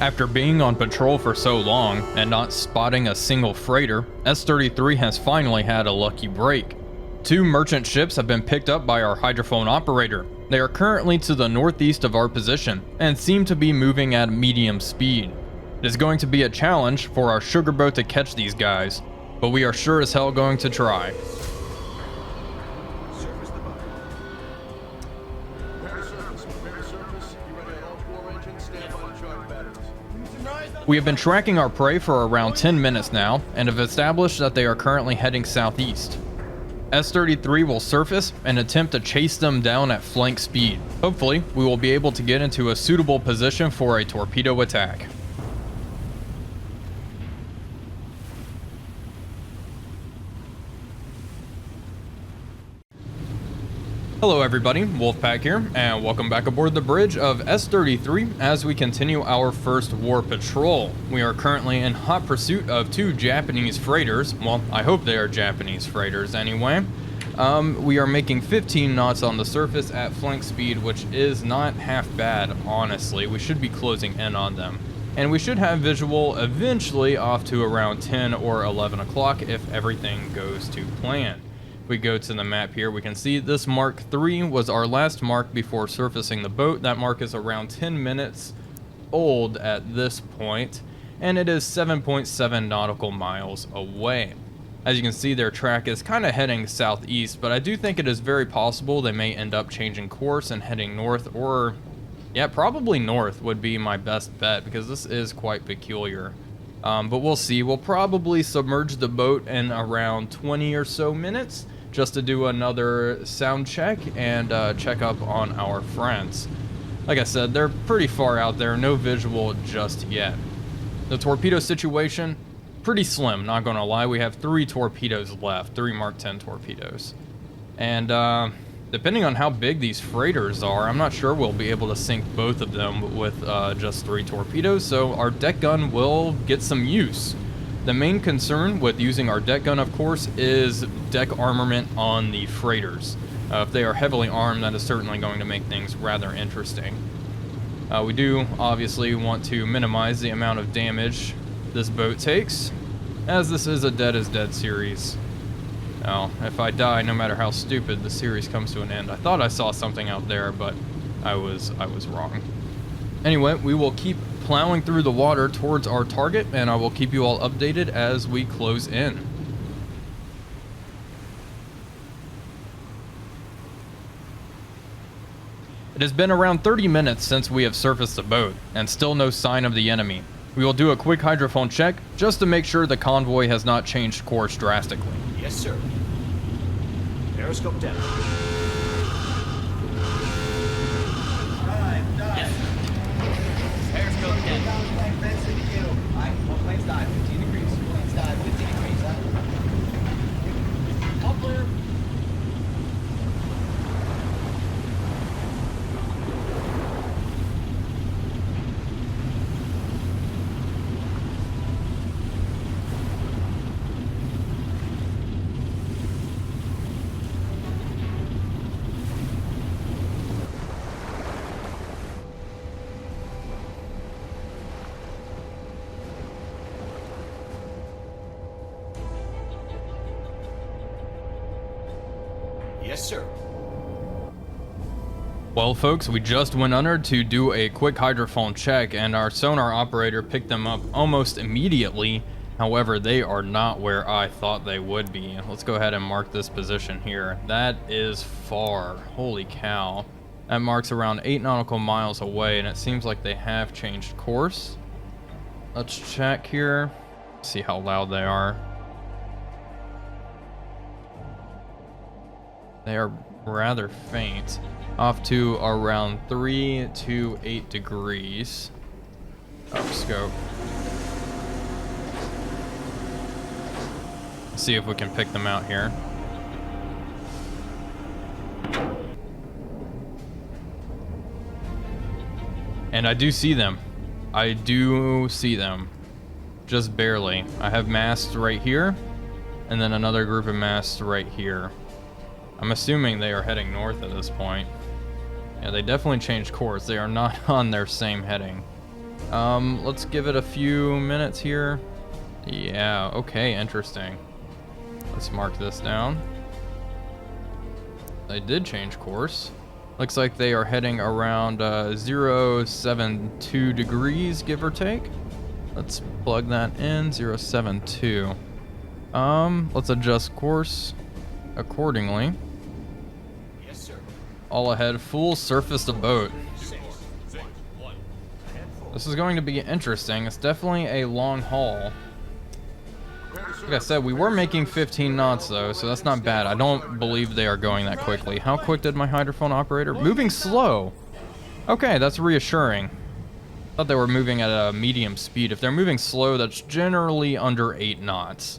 After being on patrol for so long and not spotting a single freighter, S-33 has finally had a lucky break. 2 merchant ships have been picked up by our hydrophone operator. They are currently to the northeast of our position and seem to be moving at medium speed. It is going to be a challenge for our sugar boat to catch these guys, but we are sure as hell going to try. We have been tracking our prey for around 10 minutes now and have established that they are currently heading southeast. S-33 will surface and attempt to chase them down at flank speed. Hopefully, we will be able to get into a suitable position for a torpedo attack. Hello everybody, Wolfpack here, and welcome back aboard the bridge of S-33 as we continue our first war patrol. We are currently in hot pursuit of 2 Japanese freighters. Well, I hope they are Japanese freighters anyway. We are making 15 knots on the surface at flank speed, which is not half bad, honestly. We should be closing in on them. And we should have visual eventually off to around 10 or 11 o'clock if everything goes to plan. We go to the map here, we can see this Mark III was our last mark before surfacing the boat. That mark is around 10 minutes old at this point, and it is 7.7 nautical miles away. As you can see, their track is kind of heading southeast, but I do think it is very possible they may end up changing course and heading north, or yeah, probably north would be my best bet because this is quite peculiar. But we'll see. We'll probably submerge the boat in around 20 or so minutes just to do another sound check and check up on our friends. Like I said, they're pretty far out there, no visual just yet. The torpedo situation, pretty slim, not gonna lie. We have 3 torpedoes left, 3 Mark 10 torpedoes. And depending on how big these freighters are, I'm not sure we'll be able to sink both of them with just 3 torpedoes, so our deck gun will get some use. The main concern with using our deck gun, of course, is deck armament on the freighters. If they are heavily armed, that is certainly going to make things rather interesting. We do obviously want to minimize the amount of damage this boat takes, as this is a Dead is Dead series. Now, if I die, no matter how stupid, the series comes to an end. I thought I saw something out there, but I was wrong. Anyway, we will keep plowing through the water towards our target, and I will keep you all updated as we close in. It has been around 30 minutes since we have surfaced the boat, and still no sign of the enemy. We will do a quick hydrophone check, just to make sure the convoy has not changed course drastically. Yes, sir. Periscope down. Dive. Periscope down. Planes dive, 15 degrees. Planes dive, 15 degrees. All clear. Yes, sir. Well, folks, we just went under to do a quick hydrophone check, and our sonar operator picked them up almost immediately. However, they are not where I thought they would be. Let's go ahead and mark this position here. That is far. Holy cow. That marks around 8 nautical miles away, and it seems like they have changed course. Let's check here. See how loud they are. They are rather faint. Off to around 3 to 8 degrees. Upscope. See if we can pick them out here. And I do see them. I do see them. Just barely. I have masts right here, and then another group of masts right here. I'm assuming they are heading north at this point. Yeah, they definitely changed course. They are not on their same heading. Let's give it a few minutes here. Yeah, okay, interesting. Let's mark this down. They did change course. Looks like they are heading around 072 degrees, give or take. Let's plug that in, 072. Let's adjust course accordingly. Yes, sir. All ahead, full surface to boat. This is going to be interesting. It's definitely a long haul. Like I said, we were making 15 knots though, so that's not bad. I don't believe they are going that quickly. How quick did my hydrophone operator? Moving slow. Okay, that's reassuring. Thought they were moving at a medium speed. If they're moving slow, that's generally under 8 knots.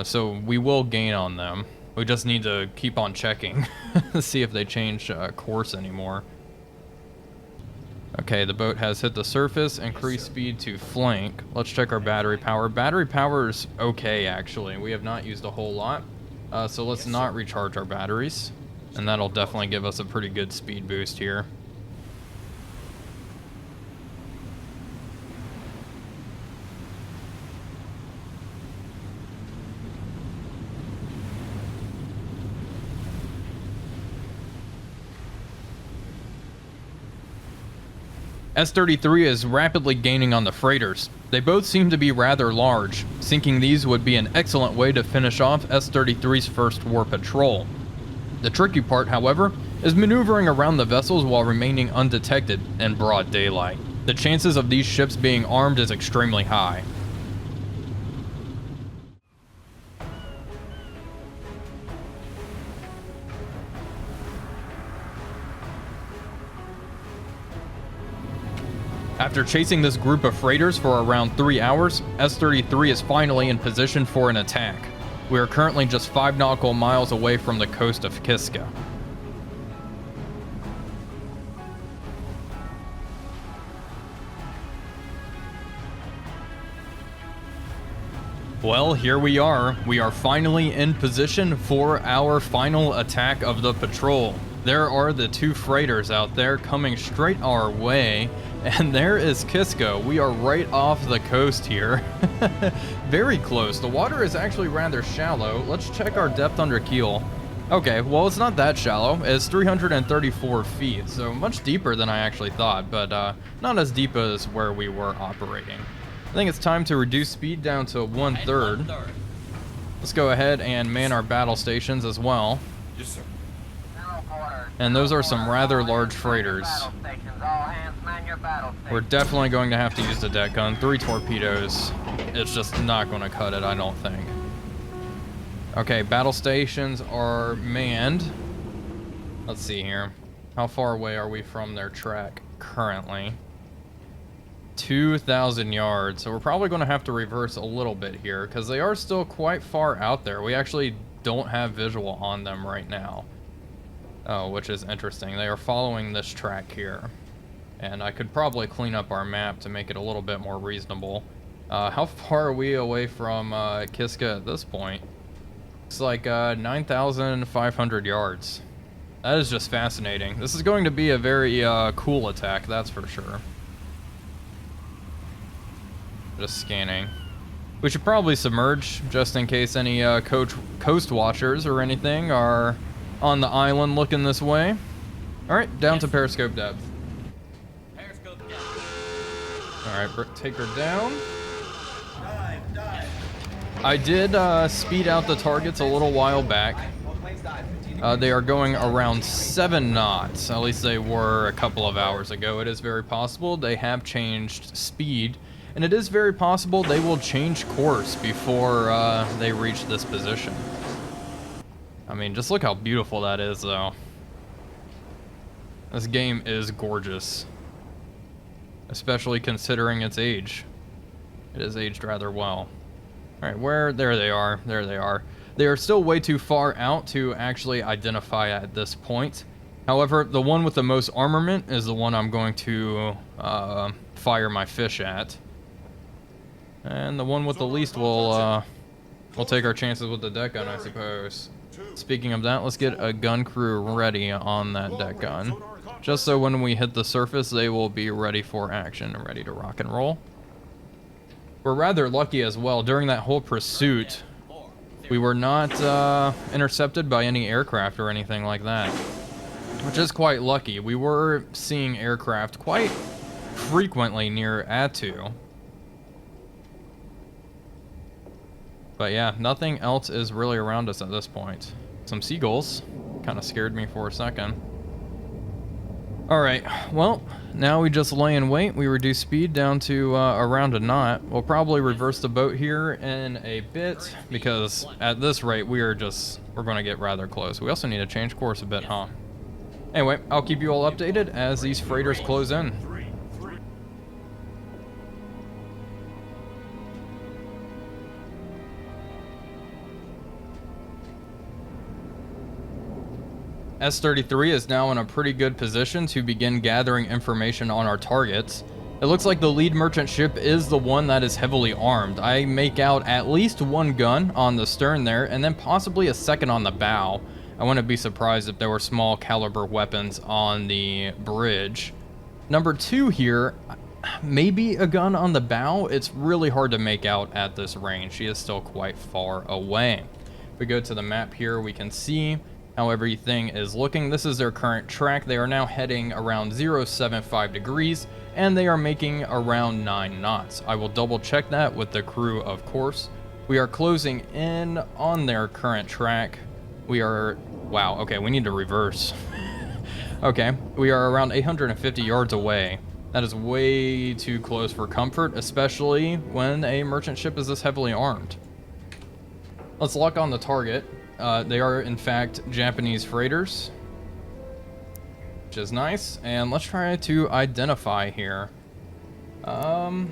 So we will gain on them. We just need to keep on checking to see if they change course anymore. Okay, the boat has hit the surface, increased speed to flank. Let's check our battery power. Battery power is okay, actually. We have not used a whole lot. So let's not recharge our batteries. And that'll definitely give us a pretty good speed boost here. S-33 is rapidly gaining on the freighters. They both seem to be rather large. Sinking these would be an excellent way to finish off S-33's first war patrol. The tricky part, however, is maneuvering around the vessels while remaining undetected in broad daylight. The chances of these ships being armed is extremely high. After chasing this group of freighters for around 3 hours, S-33 is finally in position for an attack. We are currently just 5 nautical miles away from the coast of Kiska. Well, here we are. We are finally in position for our final attack of the patrol. There are the 2 freighters out there coming straight our way, and there is Kiska. We are right off the coast here. Very close. The water is actually rather shallow. Let's check our depth under keel. Okay, well, it's not that shallow. It's 334 feet, so much deeper than I actually thought, but not as deep as where we were operating. I think it's time to reduce speed down to 1/3. Let's go ahead and man our battle stations as well. Yes, sir. And those are some rather large freighters. We're definitely going to have to use the deck gun. 3 torpedoes. It's just not going to cut it, I don't think. Okay, battle stations are manned. Let's see here. How far away are we from their track currently? 2,000 yards. So we're probably going to have to reverse a little bit here because they are still quite far out there. We actually don't have visual on them right now. Oh, which is interesting. They are following this track here. And I could probably clean up our map to make it a little bit more reasonable. How far are we away from Kiska at this point? It's like 9,500 yards. That is just fascinating. This is going to be a very cool attack, that's for sure. Just scanning. We should probably submerge just in case any coast watchers or anything are on the island looking this way. Alright, down to periscope depth. Periscope depth. Alright, take her down. Dive. I did speed out the targets a little while back. Both planes dive. 15 degrees. They are going around 7 knots. At least they were a couple of hours ago. It is very possible they have changed speed. And it is very possible they will change course before they reach this position. I mean, just look how beautiful that is, though. This game is gorgeous. Especially considering its age. It has aged rather well. Alright, there they are. There they are. They are still way too far out to actually identify at this point. However, the one with the most armament is the one I'm going to fire my fish at. And the one with the least will we'll take our chances with the deck gun, I suppose. Speaking of that, let's get a gun crew ready on that deck gun. just so when we hit the surface, they will be ready for action and ready to rock and roll. We're rather lucky as well. During that whole pursuit, we were not intercepted by any aircraft or anything like that, which is quite lucky. We were seeing aircraft quite frequently near Atu. But yeah, nothing else is really around us at this point. Some seagulls kind of scared me for a second. Alright, well, now we just lay in wait. We reduce speed down to around a knot. We'll probably reverse the boat here in a bit, because at this rate, we're going to get rather close. We also need to change course a bit, huh? Anyway, I'll keep you all updated as these freighters close in. S-33 is now in a pretty good position to begin gathering information on our targets. It looks like the lead merchant ship is the one that is heavily armed. I make out at least one gun on the stern there, and then possibly a second on the bow. I wouldn't be surprised if there were small caliber weapons on the bridge. Number 2 here, maybe a gun on the bow. It's really hard to make out at this range. She is still quite far away. If we go to the map here, we can see how everything is looking. This is their current track. They are now heading around 075 degrees, and they are making around 9 knots. I will double check that with the crew, of course. We are closing in on their current track. We are, wow, okay, we need to reverse. Okay, we are around 850 yards away. That is way too close for comfort, especially when a merchant ship is this heavily armed. Let's lock on the target. They are, in fact, Japanese freighters, which is nice. And let's try to identify here. Aiden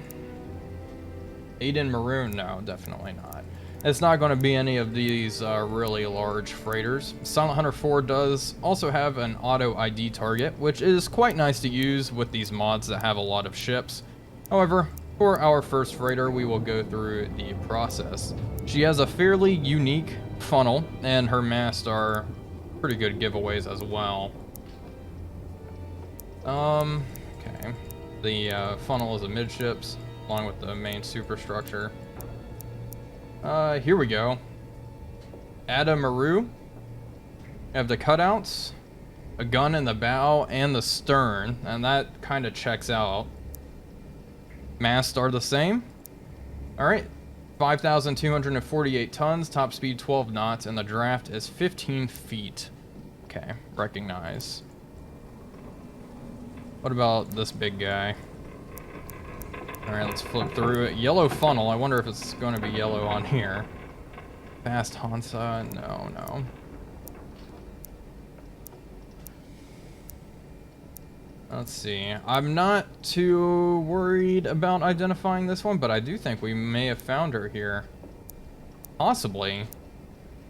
Maroon, no, definitely not. It's not going to be any of these really large freighters. Silent Hunter 4 does also have an auto ID target, which is quite nice to use with these mods that have a lot of ships. However, for our first freighter, we will go through the process. She has a fairly unique funnel, and her masts are pretty good giveaways as well. Okay. The funnel is amidships, along with the main superstructure. Here we go. Ada Maru. We have the cutouts, a gun in the bow, and the stern, and that kind of checks out. Masts are the same. Alright. 5,248 tons, top speed 12 knots, and the draft is 15 feet. Okay, recognize. What about this big guy? Alright, let's flip through it. Yellow funnel, I wonder if it's going to be yellow on here. Fast Hansa, no. Let's see. I'm not too worried about identifying this one, but I do think we may have found her here. Possibly.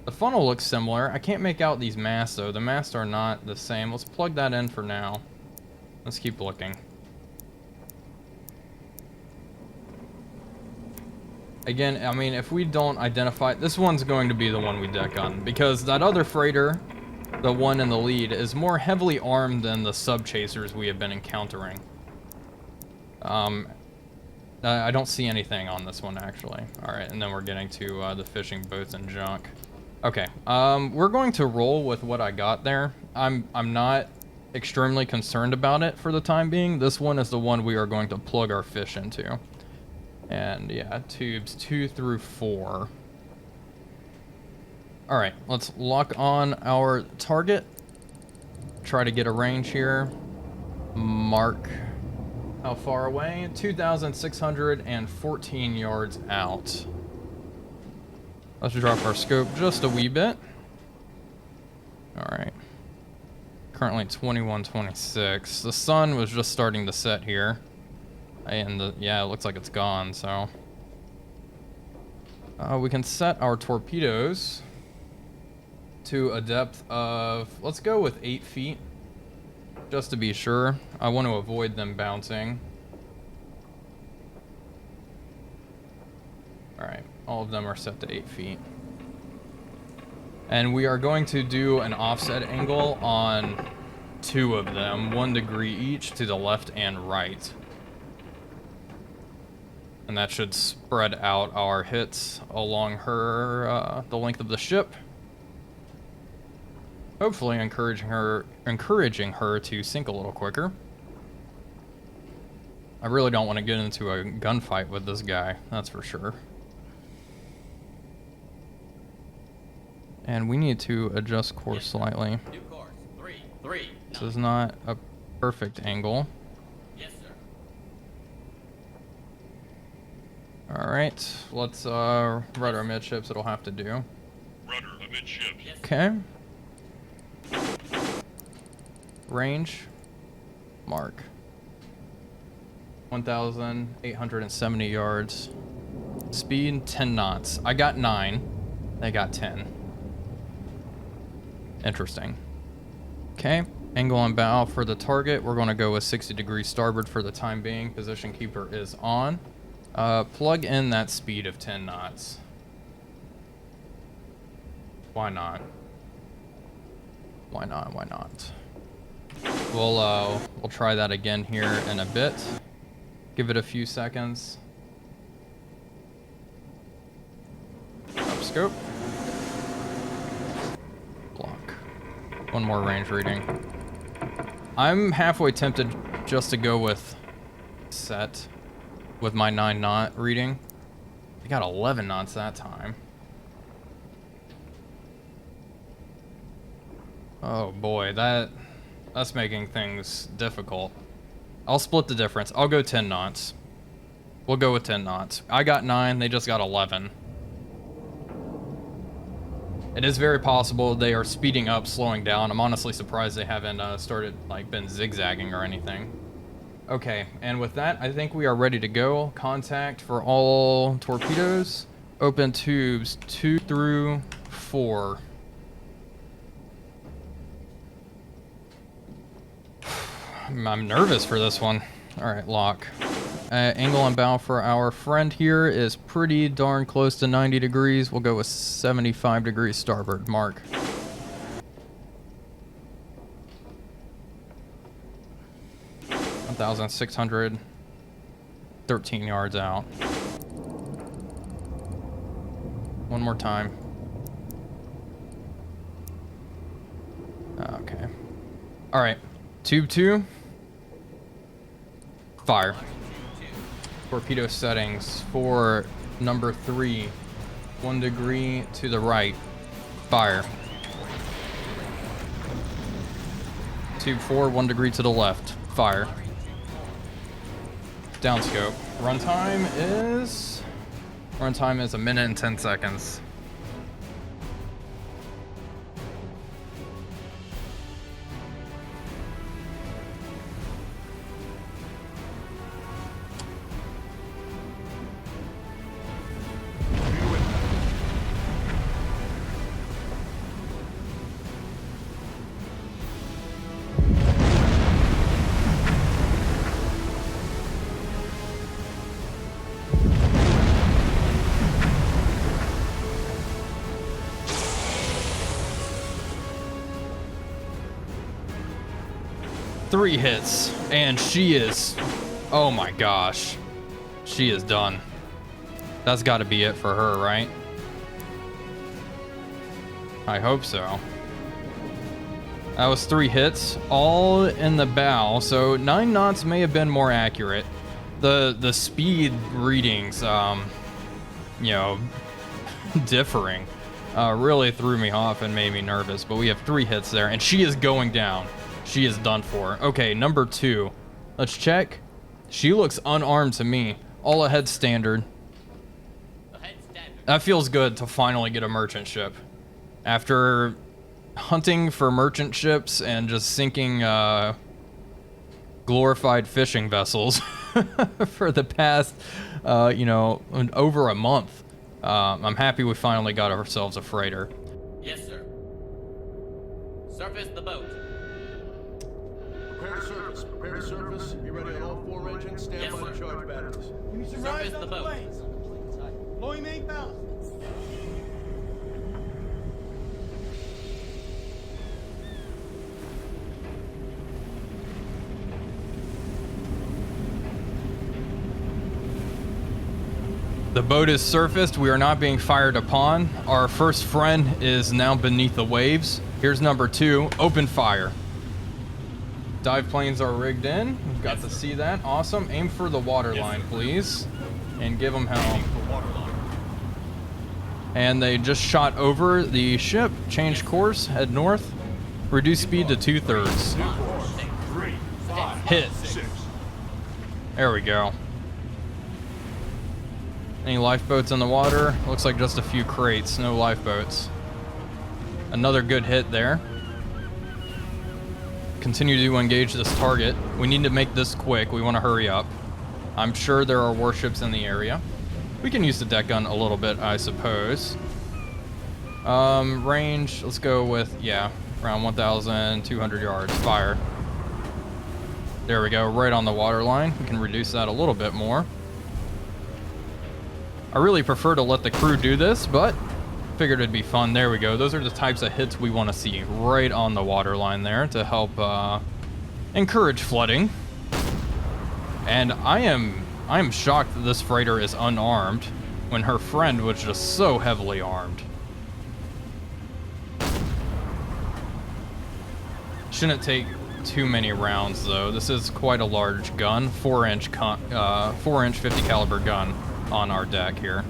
The funnel looks similar. I can't make out these masts, though. The masts are not the same. Let's plug that in for now. Let's keep looking. Again, I mean, if we don't identify... This one's going to be the one we deck on, because that other freighter, the one in the lead, is more heavily armed than the sub-chasers we have been encountering. I don't see anything on this one, actually. Alright, and then we're getting to the fishing boats and junk. Okay, we're going to roll with what I got there. I'm not extremely concerned about it for the time being. This one is the one we are going to plug our fish into. And yeah, tubes 2 through 4. Alright, let's lock on our target. Try to get a range here. Mark how far away? 2,614 yards out. Let's drop our scope just a wee bit. Alright. Currently 21:26. The sun was just starting to set here. And yeah, it looks like it's gone, so. We can set our torpedoes to a depth of, let's go with 8 feet, just to be sure. I want to avoid them bouncing. Alright, all of them are set to 8 feet. And we are going to do an offset angle on two of them, 1 degree each to the left and right. And that should spread out our hits along her, the length of the ship. Hopefully encouraging her to sink a little quicker. I really don't want to get into a gunfight with this guy, that's for sure. And we need to adjust course slightly. New course. 3. This is not a perfect angle. Yes, sir. Alright, let's rudder midships, it'll have to do. Rudder amidships. Yes, sir. Okay. Range. Mark. 1,870 yards. Speed, 10 knots. I got 9. They got 10. Interesting. Okay. Angle on bow for the target. We're going to go with 60 degrees starboard for the time being. Position keeper is on. Plug in that speed of 10 knots. Why not? Why not? Why not? We'll try that again here in a bit. Give it a few seconds. Up scope. Block. One more range reading. I'm halfway tempted just to go with set with my 9 knot reading. I got 11 knots that time. Oh boy, that's making things difficult. I'll split the difference. I'll go 10 knots. We'll go with 10 knots. I got 9, they just got 11. It is very possible they are speeding up, slowing down. I'm honestly surprised they haven't been zigzagging or anything. Okay, and with that, I think we are ready to go. Contact for all torpedoes. Open tubes 2 through 4. I'm nervous for this one. Alright, lock. Angle on bow for our friend here is pretty darn close to 90 degrees. We'll go with 75 degrees starboard. Mark. $1,613 yards out. One more time. Okay. Alright. Tube 2. Fire. Torpedo settings for number 3. 1 degree to the right. Fire. Tube 4, 1 degree to the left. Fire. Downscope. Runtime is 1 minute and 10 seconds. Three hits, and she is, oh my gosh, she is done. That's got to be it for her, right? I hope so. That was 3 hits, all in the bow, so 9 knots may have been more accurate. The speed readings, you know, differing, really threw me off and made me nervous, but we have 3 hits there, and she is going down. She is done for. Okay, number 2. Let's check. She looks unarmed to me. All ahead standard. That feels good to finally get a merchant ship. After hunting for merchant ships and just sinking glorified fishing vessels for the past, you know, over a month, I'm happy we finally got ourselves a freighter. Yes, sir. Surface the boat. Prepare to surface. Prepare to surface. Be ready on all 4 engines. Stand Yes, by to sir. charge batteries. Surface the boat. Blowing main ballast. The boat is surfaced. We are not being fired upon. Our first friend is now beneath the waves. Here's number 2. Open fire. Dive planes are rigged in. We've got to see that. Awesome. Aim for the waterline, please. And give them hell. And they just shot over the ship. Change course. Head north. Reduce speed to 2/3. Hit. There we go. Any lifeboats in the water? Looks like just a few crates, no lifeboats. Another good hit there. Continue to engage this target. We need to make this quick. We want to hurry up. I'm sure there are warships in the area. We can use the deck gun a little bit, I suppose. Range, let's go with, yeah, around 1,200 yards. Fire. There we go, right on the water line. We can reduce that a little bit more. I really prefer to let the crew do this, but figured it'd be fun. There we go. Those are the types of hits we want to see right on the water line there to help encourage flooding. And I am shocked that this freighter is unarmed when her friend was just so heavily armed. Shouldn't take too many rounds though. This is quite a large gun, 4-inch 50 caliber gun on our deck here.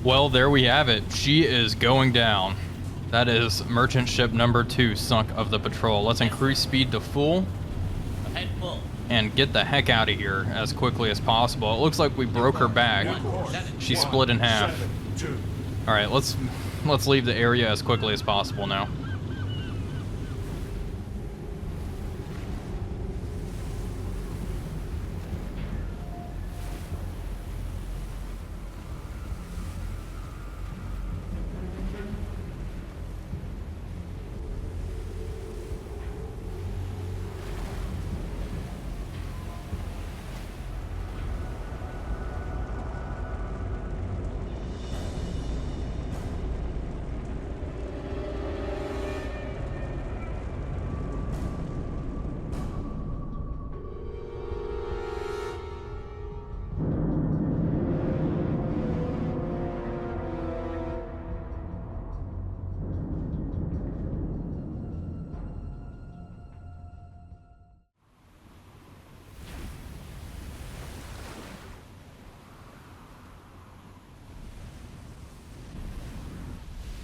Well, there we have it. She is going down. That is merchant ship number 2 sunk of the patrol. Let's increase speed to full and get the heck out of here as quickly as possible. It looks like we broke her back. She split in half. All right, let's leave the area as quickly as possible now.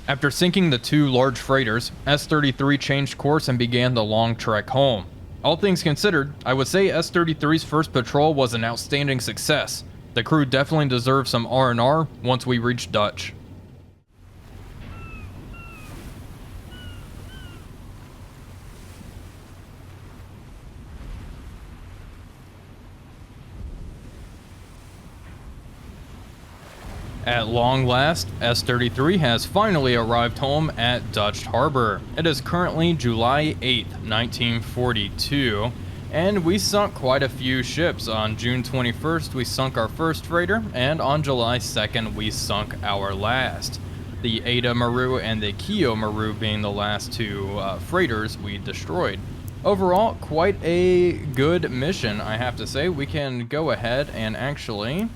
After sinking the 2 large freighters, S-33 changed course and began the long trek home. All things considered, I would say S-33's first patrol was an outstanding success. The crew definitely deserves some R&R once we reach Dutch. At long last, S-33 has finally arrived home at Dutch Harbor. It is currently July 8th, 1942, and we sunk quite a few ships. On June 21st, we sunk our first freighter, and on July 2nd, we sunk our last. The Ada Maru and the Kyo Maru being the last 2 freighters we destroyed. Overall, quite a good mission, I have to say. We can go ahead and actually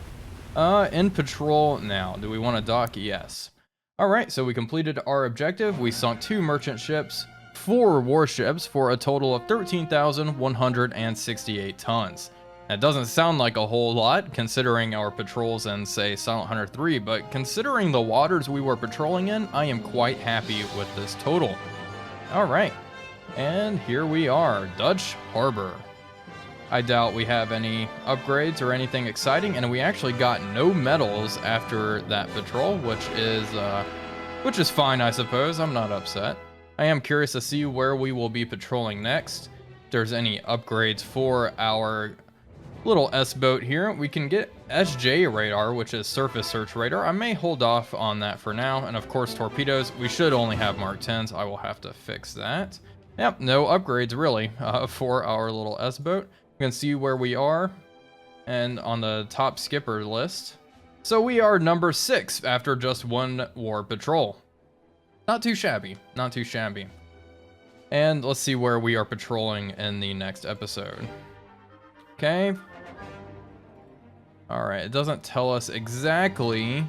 in patrol now. Do we want to dock? Yes. Alright, so we completed our objective. We sunk 2 merchant ships, 4 warships for a total of 13,168 tons. That doesn't sound like a whole lot considering our patrols in, say, Silent Hunter 3, but considering the waters we were patrolling in, I am quite happy with this total. Alright, and here we are, Dutch Harbor. I doubt we have any upgrades or anything exciting, and we actually got no medals after that patrol, which is fine, I suppose. I'm not upset. I am curious to see where we will be patrolling next. If there's any upgrades for our little S-boat here. We can get SJ radar, which is surface search radar. I may hold off on that for now. And of course, torpedoes. We should only have Mark 10s. I will have to fix that. Yep, no upgrades really for our little S-boat. You can see where we are and on the top skipper list. So we are number 6 after just one war patrol. Not too shabby, not too shabby. And let's see where we are patrolling in the next episode. Okay. All right, it doesn't tell us exactly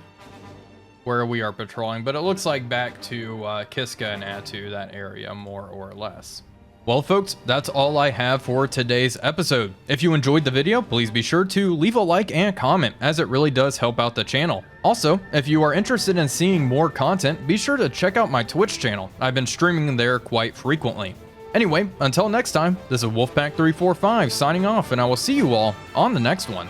where we are patrolling, but it looks like back to Kiska and Atu, that area, more or less. Well, folks, that's all I have for today's episode. If you enjoyed the video, please be sure to leave a like and comment, as it really does help out the channel. Also, if you are interested in seeing more content, be sure to check out my Twitch channel. I've been streaming there quite frequently. Anyway, until next time, this is Wolfpack345 signing off, and I will see you all on the next one.